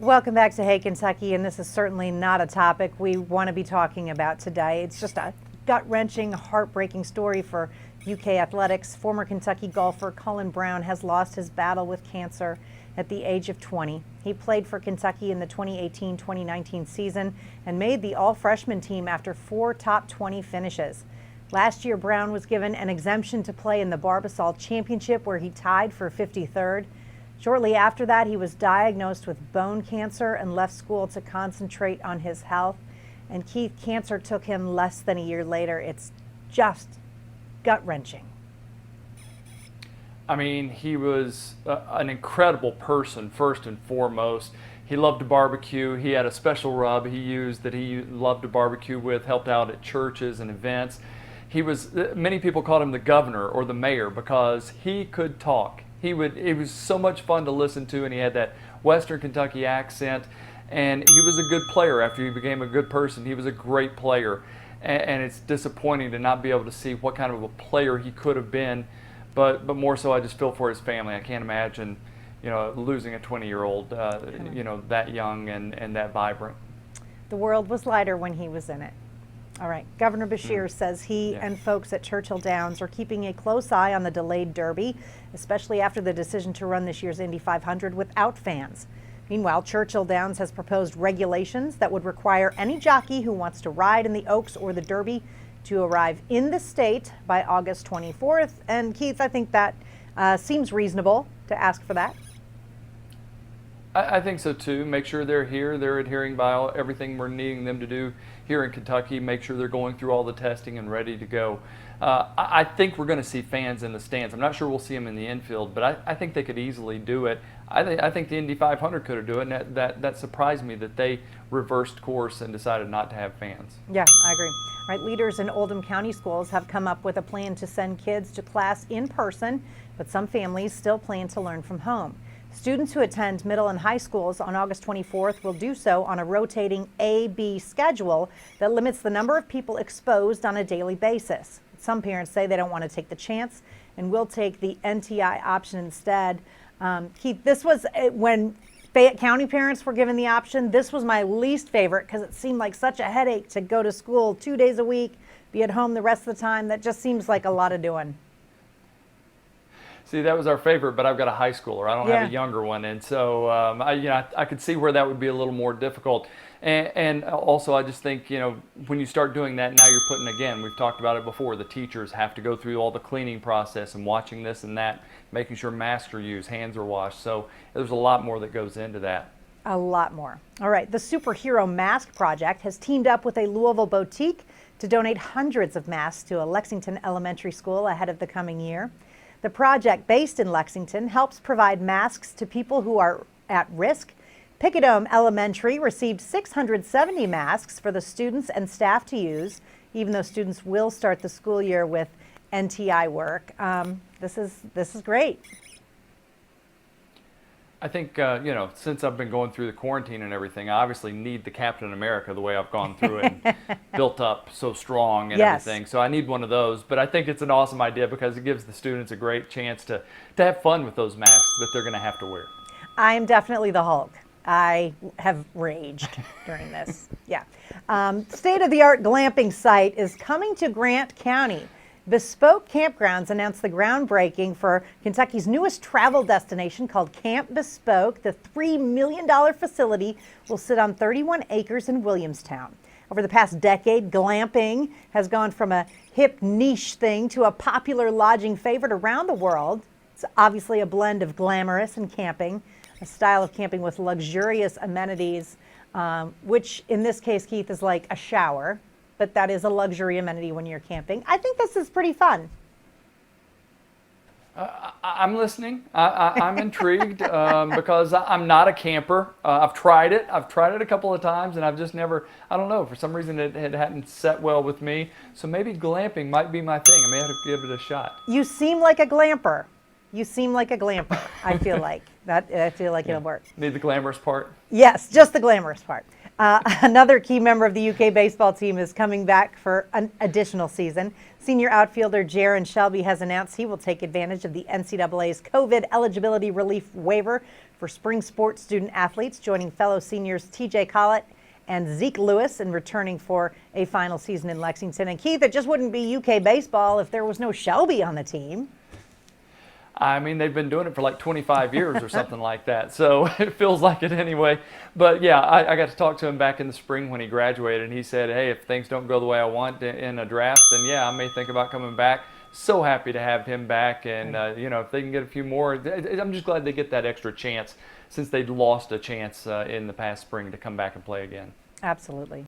Welcome back to Hey Kentucky, and this is certainly not a topic we want to be talking about today. It's just a gut-wrenching, heartbreaking story for UK athletics. Former Kentucky golfer Colin Brown has lost his battle with cancer at the age of 20. He played for Kentucky in the 2018-2019 season and made the all-freshman team after 4 top 20 finishes. Last year, Brown was given an exemption to play in the Barbasol Championship, where he tied for 53rd. Shortly after that, he was diagnosed with bone cancer and left school to concentrate on his health. And Keith, cancer took him less than a year later. It's just gut-wrenching. I mean, he was an incredible person, first and foremost. He loved to barbecue. He had a special rub he used that he loved to barbecue with, helped out at churches and events. Many people called him the governor or the mayor because he could talk. It was so much fun to listen to, and he had that Western Kentucky accent, and he was a good player after he became a good person. He was a great player, and it's disappointing to not be able to see what kind of a player he could have been, but more so I just feel for his family. I can't imagine, losing a 20-year-old, that young and that vibrant. The world was lighter when he was in it. All right, Governor Beshear says he and folks at Churchill Downs are keeping a close eye on the delayed Derby, especially after the decision to run this year's Indy 500 without fans. Meanwhile, Churchill Downs has proposed regulations that would require any jockey who wants to ride in the Oaks or the Derby to arrive in the state by August 24th. And Keith, I think that seems reasonable to ask for that. I think so too. Make sure they're here. They're adhering by everything we're needing them to do here in Kentucky. Make sure they're going through all the testing and ready to go. I think we're going to see fans in the stands. I'm not sure we'll see them in the infield, but I think they could easily do it. I think the Indy 500 could have done it. And that surprised me that they reversed course and decided not to have fans. Yeah, I agree. All right, leaders in Oldham County schools have come up with a plan to send kids to class in person, but some families still plan to learn from home. Students who attend middle and high schools on August 24th will do so on a rotating A-B schedule that limits the number of people exposed on a daily basis. Some parents say they don't want to take the chance and will take the NTI option instead. Keith, this was when Fayette County parents were given the option. This was my least favorite because it seemed like such a headache to go to school 2 days a week, be at home the rest of the time. That just seems like a lot of doing. See, that was our favorite, but I've got a high schooler. I don't have a younger one, and so I could see where that would be a little more difficult. And also, I just think when you start doing that, now you're putting, again, we've talked about it before, the teachers have to go through all the cleaning process and watching this and that, making sure masks are used, hands are washed. So there's a lot more that goes into that. A lot more. All right, the Superhero Mask Project has teamed up with a Louisville boutique to donate hundreds of masks to a Lexington elementary school ahead of the coming year. The project, based in Lexington, helps provide masks to people who are at risk. Picadome Elementary received 670 masks for the students and staff to use, even though students will start the school year with NTI work. This is great. I think, since I've been going through the quarantine and everything, I obviously need the Captain America the way I've gone through it and built up so strong and everything. So I need one of those. But I think it's an awesome idea because it gives the students a great chance to have fun with those masks that they're going to have to wear. I am definitely the Hulk. I have raged during this. Yeah. State-of-the-art glamping site is coming to Grant County. Bespoke Campgrounds announced the groundbreaking for Kentucky's newest travel destination called Camp Bespoke. The $3 million facility will sit on 31 acres in Williamstown. Over the past decade, glamping has gone from a hip niche thing to a popular lodging favorite around the world. It's obviously a blend of glamorous and camping, a style of camping with luxurious amenities, which in this case, Keith, is like a shower. But that is a luxury amenity when you're camping. I think this is pretty fun. I'm listening. I'm intrigued because I'm not a camper. I've tried it. I've tried it a couple of times, and I've just never, I don't know, for some reason it hadn't set well with me. So maybe glamping might be my thing. I may have to give it a shot. You seem like a glamper. I feel like. I feel like it'll work. Need the glamorous part? Yes, just the glamorous part. Another key member of the UK baseball team is coming back for an additional season. Senior outfielder Jaron Shelby has announced he will take advantage of the NCAA's COVID eligibility relief waiver for spring sports student athletes, joining fellow seniors TJ Collett and Zeke Lewis in returning for a final season in Lexington. And Keith, it just wouldn't be UK baseball if there was no Shelby on the team. I mean, they've been doing it for like 25 years or something like that, so it feels like it anyway. But yeah, I got to talk to him back in the spring when he graduated, and he said, hey, if things don't go the way I want in a draft, then yeah, I may think about coming back. So happy to have him back, and if they can get a few more, I'm just glad they get that extra chance since they'd lost a chance in the past spring to come back and play again. Absolutely.